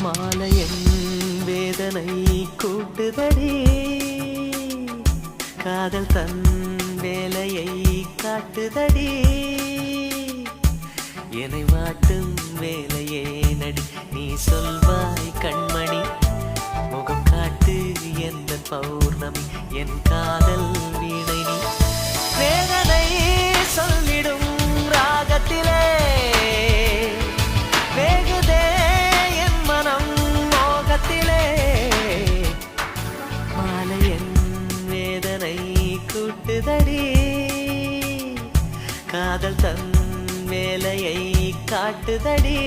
மாலையன் வேதனை கூட்டுதடி காதல் தன் வேலையை காட்டுதடி என்னை வாட்டும் வேலையே நடி நீ சொல்வாய் கண்மணி முகம் காட்டு எந்த பௌர்ணமி என் காதல் வீணை நீ வேதனை சொல்லிடும் ராகத்திலே வேகுதே என் மனம் மோகத்திலே மாலையன் வேதனை கூட்டுதடி காதல் தன் வேலையை காட்டுதடி